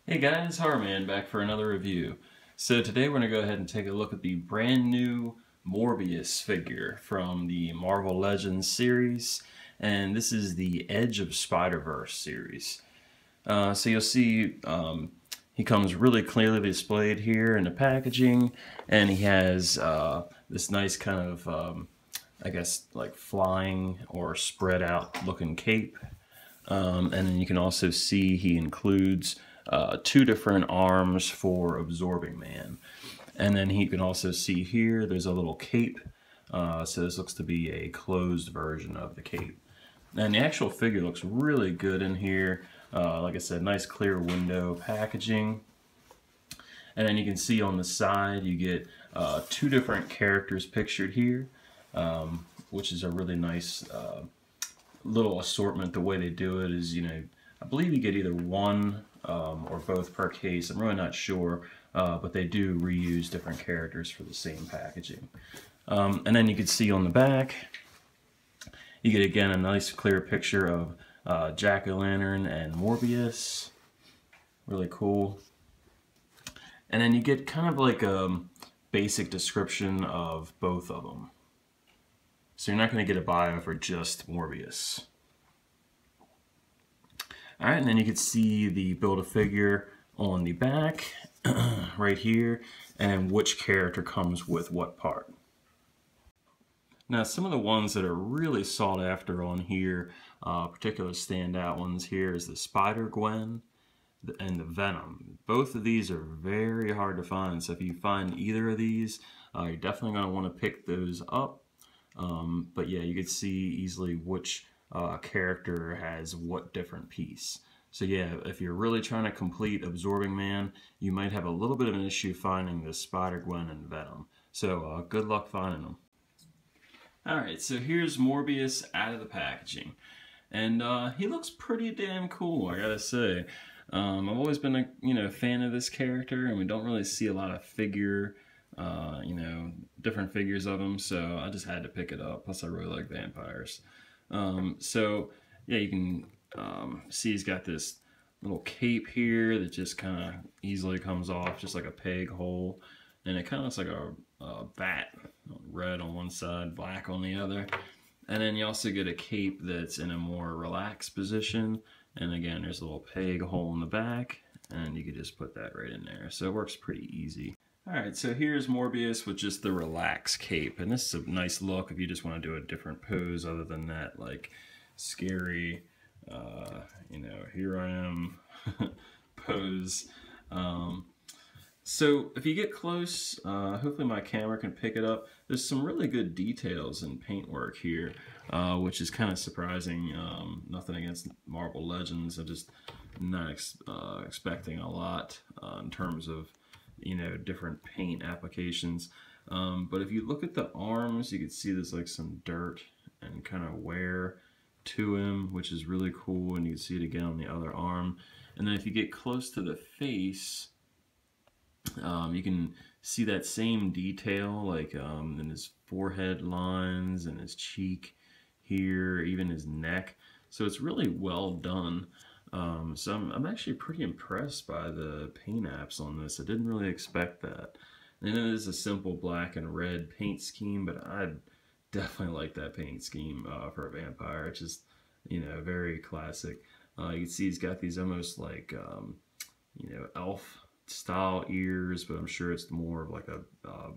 Hey guys, Horrorman back for another review. So today we're going to go ahead and take a look at the brand new Morbius figure from the Marvel Legends series, and this is the Edge of Spider-Verse series. So you'll see he comes really clearly displayed here in the packaging, and he has this nice kind of, I guess, like flying or spread out looking cape. And then you can also see he includes two different arms for Absorbing Man. And then you can also see here there's a little cape. So this looks to be a closed version of the cape. And the actual figure looks really good in here. Like I said, nice clear window packaging. And then you can see on the side you get two different characters pictured here, which is a really nice little assortment. The way they do it is, I believe you get either one or both per case. I'm really not sure, but they do reuse different characters for the same packaging. And then you can see on the back, you get again a nice clear picture of Jack-o'-lantern and Morbius. Really cool. And then you get kind of like a basic description of both of them. So you're not going to get a bio for just Morbius. Alright, and then you can see the Build-A-Figure on the back, right here, and which character comes with what part. Now, some of the ones that are really sought after on here, particular standout ones here, is the Spider-Gwen and the Venom. Both of these are very hard to find, so if you find either of these, you're definitely going to want to pick those up. But yeah, you can see easily which character has what different piece. So yeah, if you're really trying to complete Absorbing Man, you might have a little bit of an issue finding the Spider-Gwen and Venom. So good luck finding them. Alright, so here's Morbius out of the packaging. And he looks pretty damn cool, I gotta say. I've always been a fan of this character, and we don't really see a lot of different figures of him, so I just had to pick it up. Plus, I really like vampires. So yeah, you can see he's got this little cape here that just kind of easily comes off, just like a peg hole, and it kind of looks like a bat, red on one side, black on the other. And then you also get a cape that's in a more relaxed position, and again, there's a little peg hole in the back, and you can just put that right in there. So it works pretty easy. Alright, so here's Morbius with just the relaxed cape, and this is a nice look if you just want to do a different pose other than that, like, scary, here I am pose. So if you get close, hopefully my camera can pick it up. There's some really good details in paintwork here, which is kind of surprising. Nothing against Marvel Legends, I'm just not expecting a lot in terms of different paint applications. But if you look at the arms, you can see there's like some dirt and kind of wear to him, which is really cool, and you can see it again on the other arm. And then if you get close to the face, you can see that same detail, like in his forehead lines and his cheek here, even his neck. So it's really well done. So I'm actually pretty impressed by the paint apps on this. I didn't really expect that. And it is a simple black and red paint scheme, but I definitely like that paint scheme for a vampire. It's just, very classic. You can see he's got these almost like, elf style ears, but I'm sure it's more of like a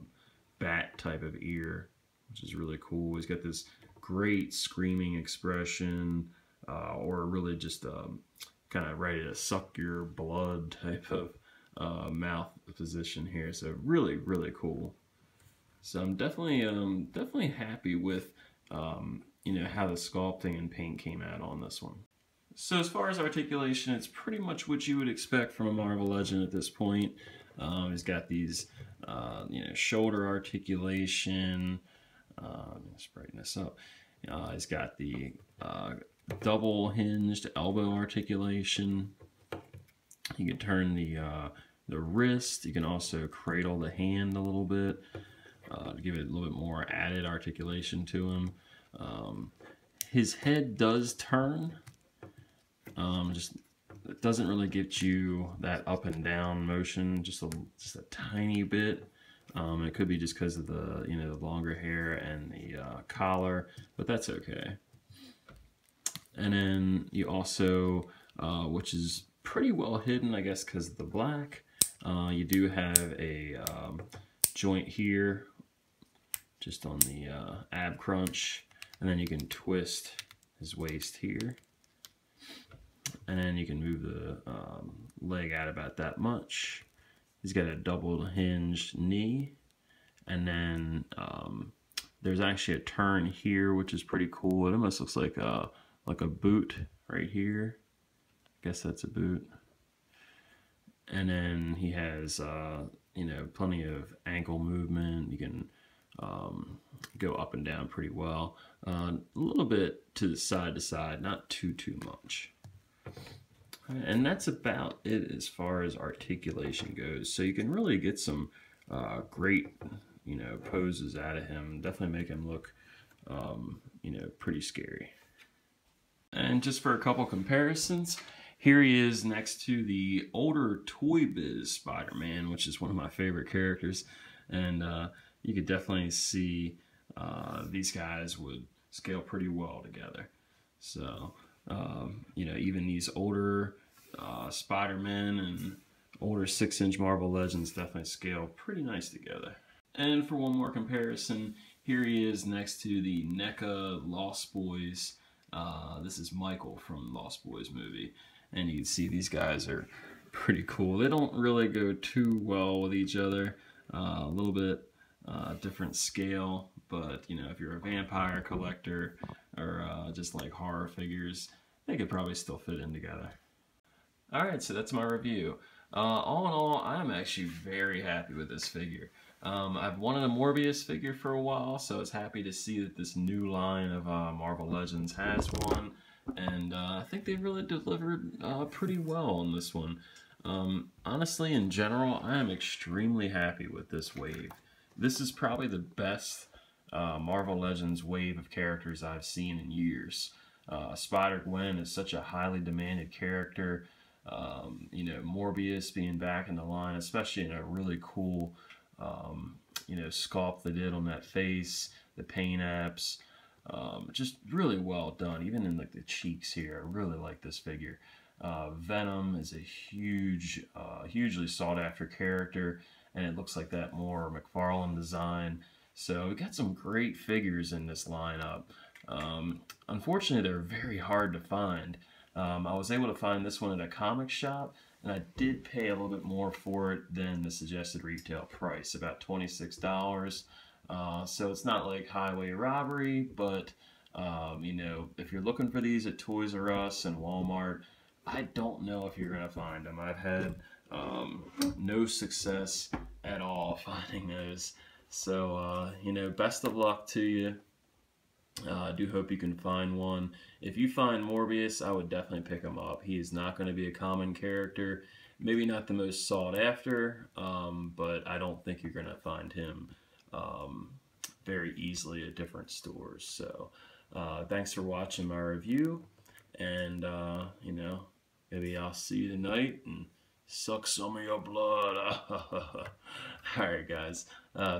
bat type of ear, which is really cool. He's got this great screaming expression, or really just kind of ready to suck your blood type of mouth position here. So really, really cool. So I'm definitely happy with how the sculpting and paint came out on this one. So as far as articulation, it's pretty much what you would expect from a Marvel Legend at this point. He's got these shoulder articulation. Let's brighten this up. He's got the double hinged elbow articulation. You can turn the wrist. You can also cradle the hand a little bit to give it a little bit more added articulation to him. His head does turn, just a doesn't really get you that up and down motion, just a tiny bit. It could be just because of the the longer hair and the collar, but that's okay. And then you also, which is pretty well hidden, I guess, because of the black, you do have a joint here, just on the ab crunch, and then you can twist his waist here, and then you can move the leg out about that much. He's got a double hinged knee, and then there's actually a turn here, which is pretty cool. It almost looks like a boot right here. I guess that's a boot. And then he has plenty of ankle movement. You can go up and down pretty well. A little bit to side, not too much. And that's about it as far as articulation goes. So you can really get some great, poses out of him. Definitely make him look, pretty scary. And just for a couple comparisons, here he is next to the older Toy Biz Spider-Man, which is one of my favorite characters. And you could definitely see these guys would scale pretty well together. So, even these older Spider-Man and older 6-inch Marvel Legends definitely scale pretty nice together. And for one more comparison, here he is next to the NECA Lost Boys. This is Michael from Lost Boys movie, and you can see these guys are pretty cool. They don't really go too well with each other, a little bit different scale, but if you're a vampire collector or just like horror figures, they could probably still fit in together. Alright, so that's my review. All in all, I'm actually very happy with this figure. I've wanted a Morbius figure for a while, so I was happy to see that this new line of Marvel Legends has one, and I think they really delivered pretty well on this one. Honestly, in general, I am extremely happy with this wave. This is probably the best Marvel Legends wave of characters I've seen in years. Spider-Gwen is such a highly demanded character. Morbius being back in the line, especially in a really cool sculpt they did on that face, the paint apps, just really well done. Even in like the cheeks here, I really like this figure. Venom is a hugely sought after character, and it looks like that more McFarlane design. So we got some great figures in this lineup. Unfortunately, they're very hard to find. I was able to find this one at a comic shop, and I did pay a little bit more for it than the suggested retail price, about $26. So it's not like highway robbery, but if you're looking for these at Toys R Us and Walmart, I don't know if you're going to find them. I've had no success at all finding those. So, best of luck to you. I do hope you can find one. If you find Morbius, I would definitely pick him up. He is not going to be a common character. Maybe not the most sought after, but I don't think you're going to find him very easily at different stores. So thanks for watching my review, and maybe I'll see you tonight and suck some of your blood. Alright guys,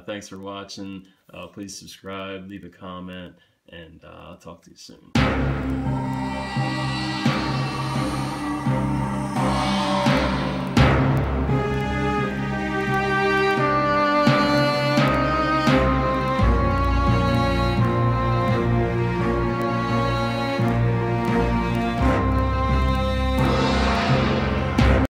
thanks for watching. Please subscribe, leave a comment, and I'll talk to you soon.